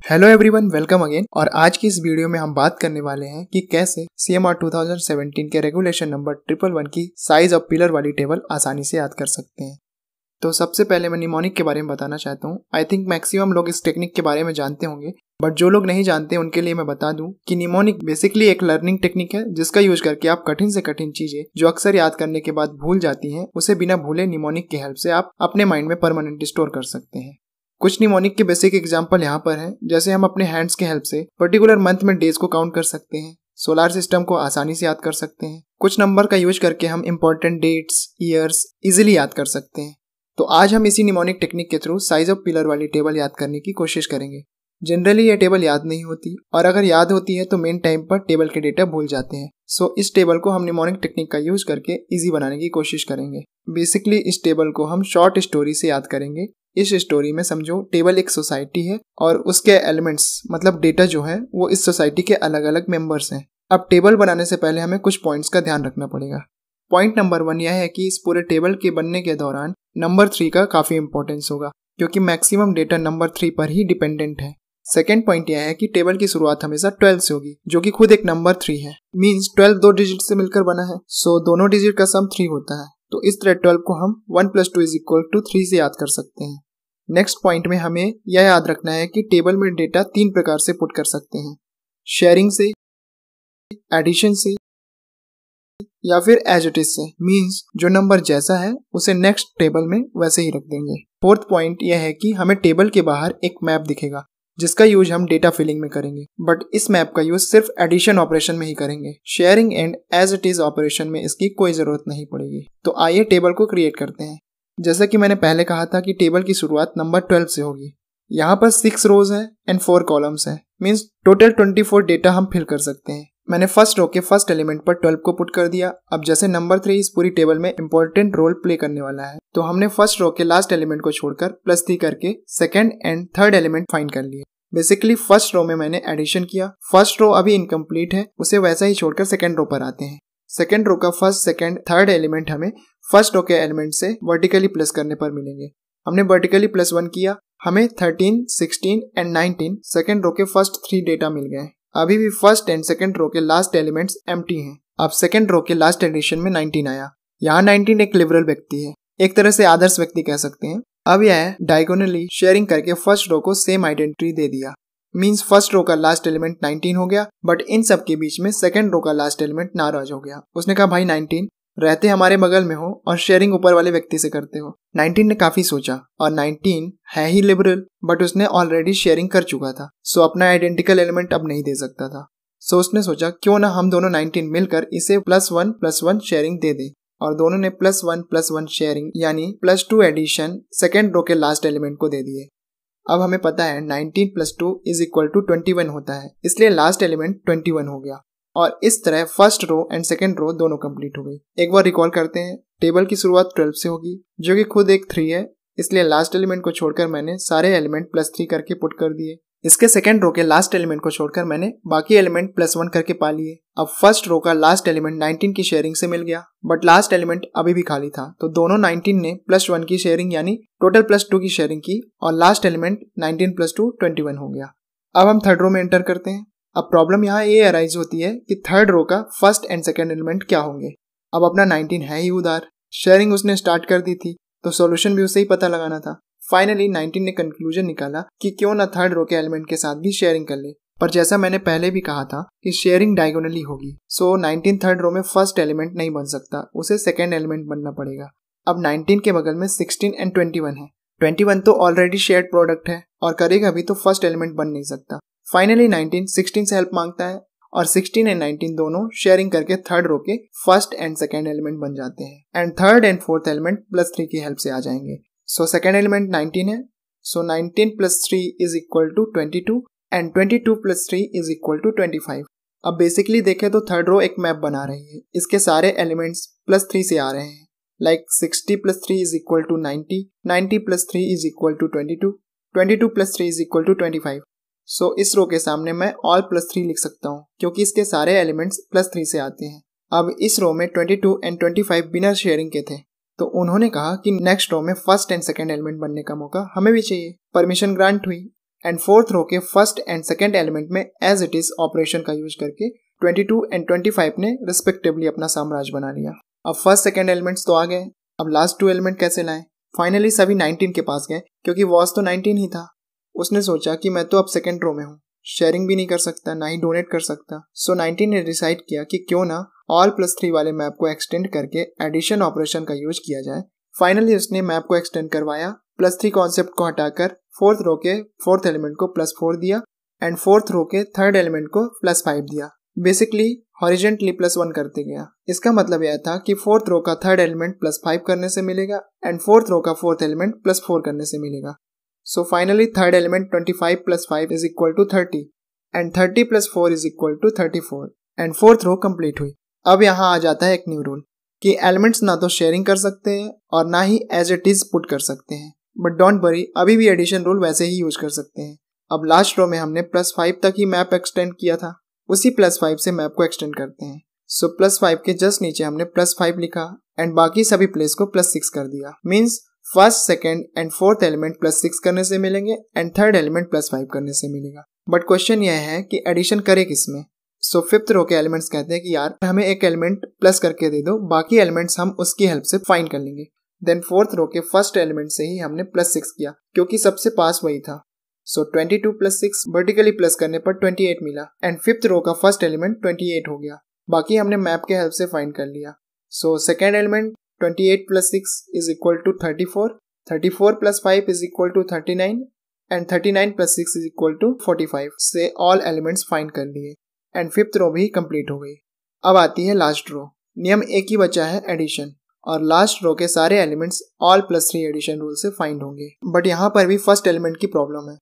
Hello everyone, welcome again. और आज की इस वीडियो में हम बात करने वाले हैं कि कैसे CMR 2017 के रेगुलेशन नंबर 111 की साइज ऑफ पिलर वाली टेबल आसानी से याद कर सकते हैं। तो सबसे पहले मैं निमोनिक के बारे में बताना चाहता हूँ। आई थिंक मैक्सिमम लोग इस टेक्निक के बारे में जानते होंगे, बट जो लोग नहीं जानते उनके लिए मैं बता दूं कि निमोनिक बेसिकली एक लर्निंग टेक्निक है जिसका यूज करके आप कठिन से कठिन चीजें जो अक्सर याद करने के बाद भूल जाती हैं, उसे बिना भूले निमोनिक की हेल्प से आप अपने माइंड में परमानेंट स्टोर कर सकते हैं। कुछ निमोनिक के बेसिक एग्जांपल यहाँ पर हैं, जैसे हम अपने हैंड्स के हेल्प से पर्टिकुलर मंथ में डेज को काउंट कर सकते हैं, सोलर सिस्टम को आसानी से याद कर सकते हैं, कुछ नंबर का यूज करके हम इंपॉर्टेंट डेट्स, ईयर्स इजीली याद कर सकते हैं। तो आज हम इसी निमोनिक टेक्निक के थ्रू साइज ऑफ पिलर वाली टेबल याद करने की कोशिश करेंगे। जनरली ये टेबल याद नहीं होती, और अगर याद होती है तो मेन टाइम पर टेबल के डेटा भूल जाते हैं। सो इस टेबल को हम निमोनिक टेक्निक का यूज करके इजी बनाने की कोशिश करेंगे। बेसिकली इस टेबल को हम शॉर्ट स्टोरी से याद करेंगे। इस स्टोरी में समझो टेबल एक सोसाइटी है और उसके एलिमेंट्स मतलब डेटा जो है वो इस सोसाइटी के अलग अलग मेंबर्स हैं। अब टेबल बनाने से पहले हमें कुछ पॉइंट्स का ध्यान रखना पड़ेगा। पॉइंट नंबर 1 यह है कि इस पूरे टेबल के बनने के दौरान नंबर 3 का काफी इंपॉर्टेंस होगा, क्योंकि मैक्सिमम डेटा नंबर 3 पर ही डिपेंडेंट है। सेकेंड पॉइंट यह है कि टेबल की शुरुआत हमेशा 12 से होगी, जो कि खुद एक नंबर 3 है। मींस 12 दो डिजिट से मिलकर बना है, सो दोनों डिजिट का सम 3 होता है। तो इस तरह 12 को हम 1 + 2 = 3 से याद कर सकते हैं। नेक्स्ट पॉइंट में हमें यह याद रखना है कि टेबल में डेटा 3 प्रकार से पुट कर सकते हैं, शेयरिंग से, एडिशन से, या फिर एज इट इज से। मींस जो नंबर जैसा है उसे नेक्स्ट टेबल में वैसे ही रख देंगे। फोर्थ पॉइंट यह है कि हमें टेबल के बाहर एक मैप दिखेगा जिसका यूज हम डेटा फिलिंग में करेंगे, बट इस मैप का यूज सिर्फ एडिशन ऑपरेशन में ही करेंगे। Sharing and as it is operation में इसकी कोई जरूरत नहीं पड़ेगी। तो आइए टेबल को क्रिएट करते हैं। जैसा कि मैंने पहले कहा था कि टेबल की शुरुआत नंबर 12 से होगी। यहाँ पर 6 रोज हैं एंड 4 कॉलम्स हैं, मींस टोटल 24 डेटा हम फिल कर सकते हैं। मैंने फर्स्ट रो के फर्स्ट एलिमेंट पर 12 को पुट कर दिया। अब जैसे नंबर 3 इस पूरी टेबल में इंपॉर्टेंट रोल प्ले करने वाला है, तो हमने फर्स्ट रो के लास्ट एलिमेंट को छोड़कर +3 करके second and third element find कर लिए। बेसिकली फर्स्ट रो में मैंने एडिशन किया। फर्स्ट रो अभी इनकम्प्लीट है, उसे वैसा ही छोड़कर सेकंड रो पर आते हैं। सेकंड रो का फर्स्ट, सेकंड, थर्ड एलिमेंट हमें फर्स्ट रो के एलिमेंट से वर्टिकली प्लस करने पर मिलेंगे। हमने वर्टिकली +1 किया, हमें 13, 16 एंड 19 सेकंड रो के फर्स्ट 3 डेटा मिल गए। अभी भी फर्स्ट एंड सेकंड रो के लास्ट एलिमेंट्स एम्प्टी हैं। अब सेकंड रो के लास्ट एडिशन में 19 आया। यहाँ 19 एक लिबरल व्यक्ति है, एक तरह से आदर्श व्यक्ति कह सकते हैं। अब यह डायगोनली शेयरिंग करके फर्स्ट रो को सेम आइडेंटिटी दे दिया। मींस फर्स्ट रो का लास्ट एलिमेंट 19 हो गया, बट इन सब के बीच में सेकंड रो का लास्ट एलिमेंट नाराज हो गया। उसने कहा, भाई 19 रहते हमारे बगल में हो और शेयरिंग ऊपर वाले व्यक्ति से करते हो। 19 ने काफी सोचा, और 19 है ही लिबरल, बट उसने ऑलरेडी शेयरिंग कर चुका था, सो अपना आइडेंटिकल एलिमेंट अब नहीं दे सकता था। सो उसने सोचा क्यों ना हम दोनों 19 मिलकर इसे +1 शेयरिंग दे दे, और दोनों ने +1 शेयरिंग यानी +2 एडिशन सेकेंड रो के लास्ट एलिमेंट को दे दिए। अब हमें पता है 19 + 2 = 21 होता है, इसलिए लास्ट एलिमेंट 21 हो गया। और इस तरह first row and second row दोनों कंप्लीट हो गई। एक बार रिकॉल करते हैं, टेबल की शुरुआत 12 से होगी, जो कि खुद एक 3 है, इसलिए लास्ट एलिमेंट को छोड़कर मैंने सारे एलिमेंट +3 करके पुट कर दिए। इसके सेकंड रो के लास्ट एलिमेंट को छोड़कर मैंने बाकी एलिमेंट +1 करके पा लिए। अब फर्स्ट रो का लास्ट एलिमेंट 19 की शेयरिंग से मिल गया, बट लास्ट एलिमेंट अभी भी खाली था, तो दोनों 19 ने +1 की शेयरिंग यानी टोटल +2 की शेयरिंग की, और लास्ट एलिमेंट 19 + 2 21 हो गया। अब हम थर्ड रो में एंटर करते हैं। अब प्रॉब्लम यहाँ ये अराइज होती है कि थर्ड रो का फर्स्ट एंड सेकंड एलिमेंट क्या होंगे। अब अपना 19 है ही उधार, शेयरिंग उसने स्टार्ट कर दी थी, तो सॉल्यूशन भी उसे ही पता लगाना था। फाइनली 19 ने कंक्लूजन निकाला कि क्यों ना थर्ड रो के एलिमेंट के साथ भी शेयरिंग कर ले, पर जैसा मैंने पहले भी कहा था कि शेयरिंग डायगोनली होगी, सो 19 थर्ड रो में फर्स्ट एलिमेंट नहीं बन सकता, उसे सेकंड एलिमेंट बनना पड़ेगा। अब 19 के बगल में 16 एंड 21 है। 21 तो ऑलरेडी शेयर्ड प्रोडक्ट है और करेगा भी, तो फर्स्ट एलिमेंट बन नहीं सकता। फाइनली 19 16 से हेल्प मांगता है, और 16 एंड 19 दोनों शेयरिंग करके थर्ड रो के फर्स्ट एंड सेकंड एलिमेंट बन जाते हैं, and third and fourth element +3 की हेल्प से आ जाएंगे। सो सेकंड एलिमेंट 19 है, सो 19 + 3 = 22 एंड 22 + 3 = 25। अब बेसिकली देखें तो थर्ड रो एक मैप बना रही है, इसके सारे एलिमेंट्स +3 से आ रहे हैं, लाइक 60 + 3 = 90, 90 + 3 = 22, 22 + 3 = 25। सो इस रो के सामने मैं ऑल +3 लिख सकता हूँ, क्योंकि इसके सारे एलिमेंट्स +3 से आते हैं। अब इस रो में 22 एंड 25 बिना शेयरिंग के थे, तो उन्होंने कहा कि नेक्स्ट रो में फर्स्ट एंड सेकंड एलिमेंट बनने का मौका हमें भी चाहिए। परमिशन ग्रांट हुई एंड फोर्थ रो के फर्स्ट एंड सेकेंड एलिमेंट में एज इट इज ऑपरेशन का यूज करके 22 एंड 25 ने रिस्पेक्टिवली अपना साम्राज्य बना लिया। अब फर्स्ट सेकेंड एलिमेंट्स तो आ गए, अब लास्ट 2 एलिमेंट कैसे लाएं? फाइनली सभी 19 के पास गए, क्योंकि वॉस तो 19 ही था। उसने सोचा कि मैं तो अब सेकेंड रो में हूँ, शेयरिंग भी नहीं कर सकता, ना ही डोनेट कर सकता। सो 19 ने डिसाइड किया कि क्यों ना all+3 वाले मैप को एक्सटेंड करके एडिशन ऑपरेशन का यूज किया जाए। फाइनली उसने मैप को एक्सटेंड करवाया, +3 कॉन्सेप्ट को हटाकर फोर्थ रो के फोर्थ एलिमेंट को +4 दिया एंड फोर्थ रो के थर्ड एलिमेंट को +5 दिया। बेसिकली हॉरिजेंटली +1 करते गया। इसका मतलब यह था कि फोर्थ रो का थर्ड एलिमेंट +5 करने से मिलेगा एंड फोर्थ रो का फोर्थ एलिमेंट +4 करने से मिलेगा। So finally third element 25 + 5 is equal to 30 and 30 + 4 is equal to 34 and fourth row complete हुई। अब यहाँ आ जाता है एक न्यू रूल कि एलिमेंट्स ना तो शेयरिंग कर सकते हैं और ना ही एज इट इज पुट कर सकते हैं। बट डोंट वरी, अभी भी एडिशन रूल वैसे ही यूज कर सकते हैं। अब लास्ट रो में हमने +5 तक ही मैप एक्सटेंड किया था, उसी +5 से मैप को एक्सटेंड करते हैं। सो +5 के जस्ट नीचे हमने +5 लिखा एंड बाकी सभी प्लेस को +6 कर दिया। Means first, second and fourth element +6 करने से मिलेंगे एंड थर्ड एलिमेंट +5 करने से मिलेगा। बट क्वेश्चन यह है कि एडिशन करे किसमें? सो फिफ्थ रो के एलिमेंट्स कहते हैं कि यार हमें एक एलिमेंट प्लस करके दे दो, बाकी एलिमेंट्स हम उसकी हेल्प से फाइंड कर लेंगे। देन फोर्थ रो के फर्स्ट एलिमेंट से ही हमने +6 किया, क्योंकि सबसे पास वही था। सो 22 + 6 वर्टिकली प्लस करने पर 28 मिला एंड फिफ्थ रो का फर्स्ट एलिमेंट 28 हो गया। बाकी हमने मैप के हेल्प से फाइंड कर लिया। So second element 28 + 6 is equal to 34, 34 + 5 is equal to 39 and 39 + 6 is equal to 45 से ऑल एलिमेंट्स फाइंड कर लिए एंड फिफ्थ रो भी कंप्लीट हो गई। अब आती है लास्ट रो। नियम एक ही बचा है, एडिशन, और लास्ट रो के सारे एलिमेंट्स all+3 एडिशन रूल से फाइंड होंगे। बट यहाँ पर भी फर्स्ट एलिमेंट की प्रॉब्लम है।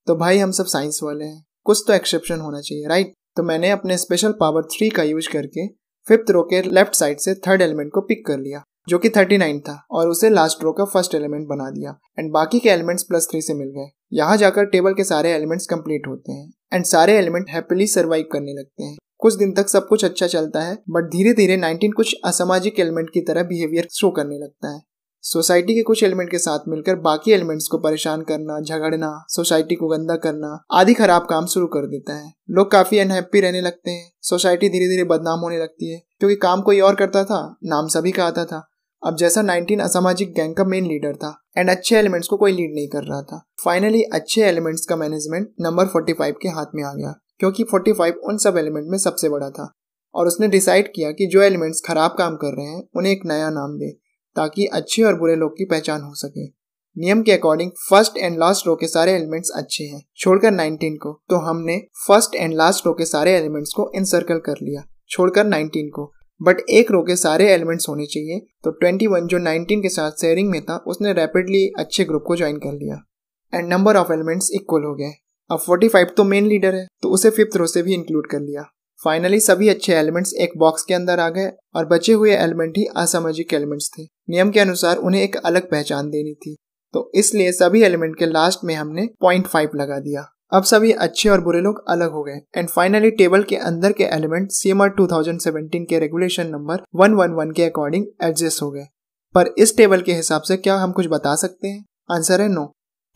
तो भाई हम सब साइंस वाले हैं, कुछ तो एक्सेप्शन होना चाहिए, राइट? तो मैंने अपने स्पेशल पावर 3 का यूज करके फिफ्थ रो के लेफ्ट साइड से थर्ड एलिमेंट को पिक कर लिया, जो कि 39 था, और उसे लास्ट रो का फर्स्ट एलिमेंट बना दिया एंड बाकी के एलिमेंट्स +3 से मिल गए। यहाँ जाकर टेबल के सारे एलिमेंट्स कंप्लीट होते हैं एंड सारे एलिमेंट हैप्पीली सर्वाइव करने लगते हैं। कुछ दिन तक सब कुछ अच्छा चलता है, बट धीरे धीरे 19 कुछ असामाजिक एलिमेंट की तरह बिहेवियर शो करने लगता है। सोसाइटी के कुछ एलिमेंट के साथ मिलकर बाकी एलिमेंट्स को परेशान करना, झगड़ना, सोसाइटी को गंदा करना आदि खराब काम शुरू कर देता है। लोग काफी अनहैप्पी रहने लगते हैं, सोसाइटी धीरे धीरे बदनाम होने लगती है, क्योंकि काम कोई और करता था, नाम सभी का आता था। अब जैसा 19 असामाजिक गैंग का मेन लीडर था एंड अच्छे एलिमेंट्स को कोई लीड नहीं कर रहा था। फाइनली अच्छे एलिमेंट्स का मैनेजमेंट नंबर 45 के हाथ में आ गया, क्योंकि 45 उन सब एलिमेंट में सबसे बड़ा था और उसने डिसाइड किया कि जो एलिमेंट्स खराब काम कर रहे हैं उन्हें एक नया नाम दे, ताकि अच्छे और बुरे लोग की पहचान हो सके। नियम के according first and last row के सारे एलिमेंट्स अच्छे हैं, छोड़कर 19 को। तो हमने फर्स्ट एंड लास्ट रो के सारे एलिमेंट्स को इनसर्कल कर लिया, छोड़कर 19 को। बट एक रो के सारे एलिमेंट्स होने चाहिए, तो 21 जो 19 के साथ शेयरिंग में था उसने रैपिडली अच्छे ग्रुप को ज्वाइन कर लिया and number of elements equal हो गए। अब 45 तो मेन लीडर है, तो उसे फिफ्थ रो से भी इंक्लूड कर लिया। फाइनली सभी अच्छे एलिमेंट्स एक बॉक्स के अंदर आ गए और बचे हुए एलिमेंट ही असामाजिक एलिमेंट्स थे। नियम के अनुसार उन्हें एक अलग पहचान देनी थी, तो इसलिए सभी एलिमेंट के लास्ट में हमने 0.5 लगा दिया। अब सभी अच्छे और बुरे लोग अलग हो गए एंड फाइनली टेबल के अंदर के एलिमेंट CMR 2017 के रेगुलेशन नंबर 111 के अकॉर्डिंग एडजस्ट हो गए। पर इस टेबल के हिसाब से क्या हम कुछ बता सकते हैं? आंसर है नो।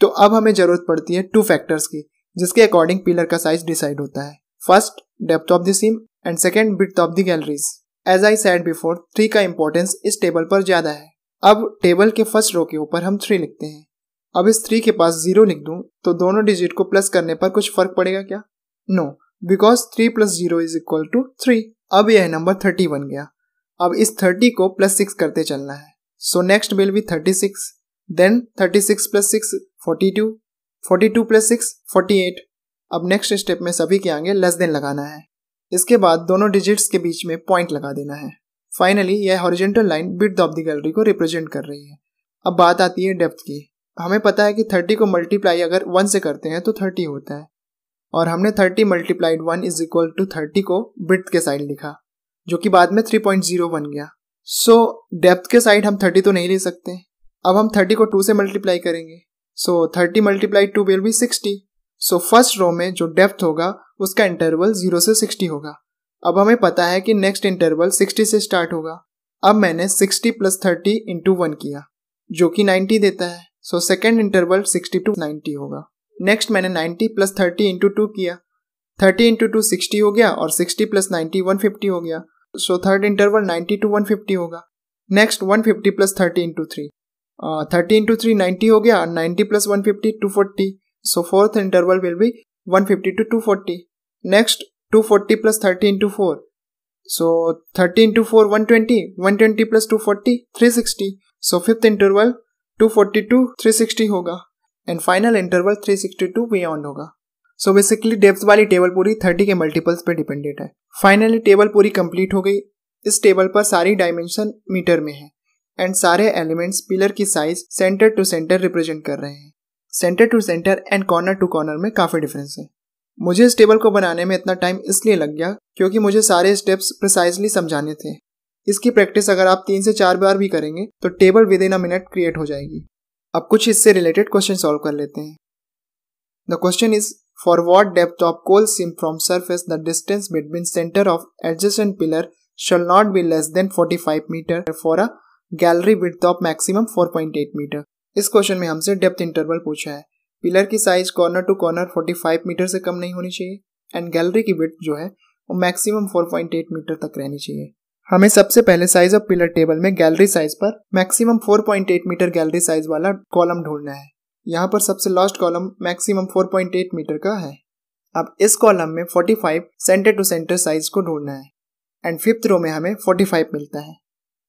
तो अब हमें जरूरत पड़ती है 2 फैक्टर्स की, जिसके अकॉर्डिंग पिलर का साइज डिसाइड होता है। First, depth of the seam and second, width of the galleries. As I said before, 3 का इंपॉर्टेंस इस टेबल पर ज्यादा है। अब टेबल के फर्स्ट रो के ऊपर हम 3 लिखते हैं। अब इस 3 के पास 0 लिख दूं तो दोनों डिजिट को प्लस करने पर कुछ फर्क पड़ेगा क्या? No, because 3 + 0 is equal to 3। अब यह नंबर 30 बन गया। अब इस 30 को +6 करते चलना है। So next will be 36, then 36 + 6 42, 42 + 6 48। अब नेक्स्ट स्टेप में सभी के आगे लेस देन लगाना है। इसके बाद दोनों डिजिट्स के बीच में पॉइंट लगा देना है। फाइनली यह horizontal line width of the gallery को रिप्रेजेंट कर रही है। अब बात आती है डेप्थ की। हमें पता है कि 30 को मल्टीप्लाई अगर 1 से करते हैं तो 30 होता है, और हमने 30 × 1 इज इक्वल टू 30 को विड्थ के साइड लिखा, जो कि बाद में 3.0 बन गया। सो डेप्थ के साइड हम 30 तो नहीं ले सकते। अब हम 30 को 2 से मल्टीप्लाई करेंगे। So 30 × 2 will be 60। So first row में जो डेप्थ होगा उसका इंटरवल 0 से 60 होगा। अब हमें पता है कि नेक्स्ट इंटरवल 60 से स्टार्ट होगा। अब मैंने 60 + 30 × 1 किया, जो कि 90 देता है। सो सेकेंड इंटरवल 60 to 90 होगा। नेक्स्ट मैंने 90 प्लस 30 इंटू 2 किया, 30 इंटू 2 60 हो गया और 60 प्लस 90 150 हो गया। सो थर्ड इंटरवल 90 टू 150 होगा। नेक्स्ट 150 प्लस 30 इंटू 3, 30 इंटू 3 90 हो गया, 90 plus 150 240। So fourth interval will be 150 to 240। नेक्स्ट 240 plus 30 into 4, so 30 into 4 120, 120 plus 240 360। So fifth interval 240 to 360 होगा and final interval 360 to beyond होगा। सो बेसिकली डेप्थ वाली table पूरी 30 के multiples पे डिपेंडेंट है। फाइनली टेबल पूरी कंप्लीट हो गई। इस टेबल पर सारी डायमेंशन मीटर में है एंड सारे एलिमेंट्स पिलर की size centre to centre represent कर रहे हैं। Centre to centre and corner to corner में काफी डिफरेंस है। मुझे इस टेबल को बनाने में इतना टाइम इसलिए लग गया क्योंकि मुझे सारे स्टेप्स प्रिसाइजली समझाने थे। इसकी प्रैक्टिस अगर आप 3 से 4 बार भी करेंगे तो table with in a minute create हो जाएगी। अब कुछ इससे रिलेटेड क्वेश्चन सॉल्व कर लेते हैं। The question is, for what depth of coal seam from surface the distance between centre of adjacent pillar shall not be less than 45 metre for a gallery width of maximum 4.8 metre. इस question में हमसे depth interval पूछा है। Pillar की size corner to corner 45 metre से कम नहीं होनी चाहिए एंड गैलरी की विड्थ जो है वो मैक्सिमम 4.8 मीटर तक रहनी चाहिए। हमें सबसे पहले साइज ऑफ पिलर टेबल में गैलरी साइज पर मैक्सिमम 4.8 मीटर गैलरी साइज वाला कॉलम ढूंढना है। यहाँ पर सबसे लास्ट कॉलम मैक्सिमम 4.8 मीटर का है। अब इस कॉलम में 45 सेंटर टू सेंटर साइज को ढूंढना है एंड फिफ्थ रो में हमें 45 मिलता है।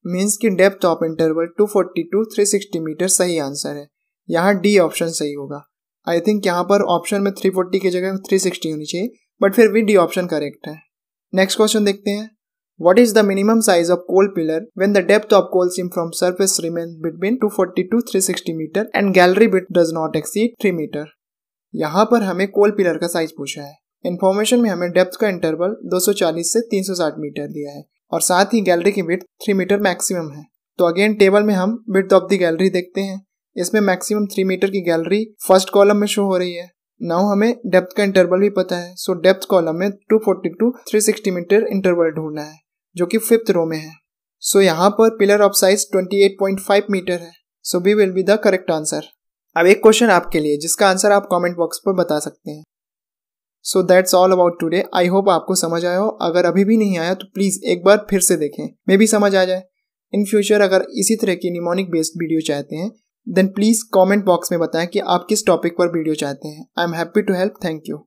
मीन्स की depth of interval 240 to 360 metre सही आंसर है। यहाँ डी ऑप्शन सही होगा। आई थिंक यहाँ पर ऑप्शन में 340 की जगह 360 होनी चाहिए, बट फिर भी डी ऑप्शन करेक्ट है। नेक्स्ट क्वेश्चन देखते हैं। What is the minimum size of coal pillar when the depth of coal seam from surface remains between 240 to 360 meter and gallery width does not exceed 3 meter? यहाँ पर हमें कोल pillar का size पूछा है। Information में हमें डेप्थ का interval 240 से 360 मीटर दिया है और साथ ही गैलरी की विड्थ 3 मीटर मैक्सिमम है। तो अगेन टेबल में हम विड्थ ऑफ द गैलरी देखते हैं। इसमें मैक्सिमम 3 मीटर की गैलरी फर्स्ट कॉलम में शो हो रही है। नाउ हमें डेप्थ का इंटरवल भी पता है, सो डेप्थ कॉलम में 240 टू 360 मीटर इंटरवल ढूंढना है जो कि फिफ्थ रो में है। सो यहाँ पर पिलर ऑफ साइज 28.5 मीटर है। So B will be the correct answer. अब एक क्वेश्चन आपके लिए जिसका आंसर आप कमेंट बॉक्स पर बता सकते हैं। So that's all about today. I hope आपको समझ आया हो। अगर अभी भी नहीं आया तो प्लीज एक बार फिर से देखें, मे भी समझ आ जाए। इन फ्यूचर अगर इसी तरह की निमोनिक बेस्ड वीडियो चाहते हैं देन प्लीज कमेंट बॉक्स में बताएं कि आप किस टॉपिक पर वीडियो चाहते हैं। I am happy to help. Thank you.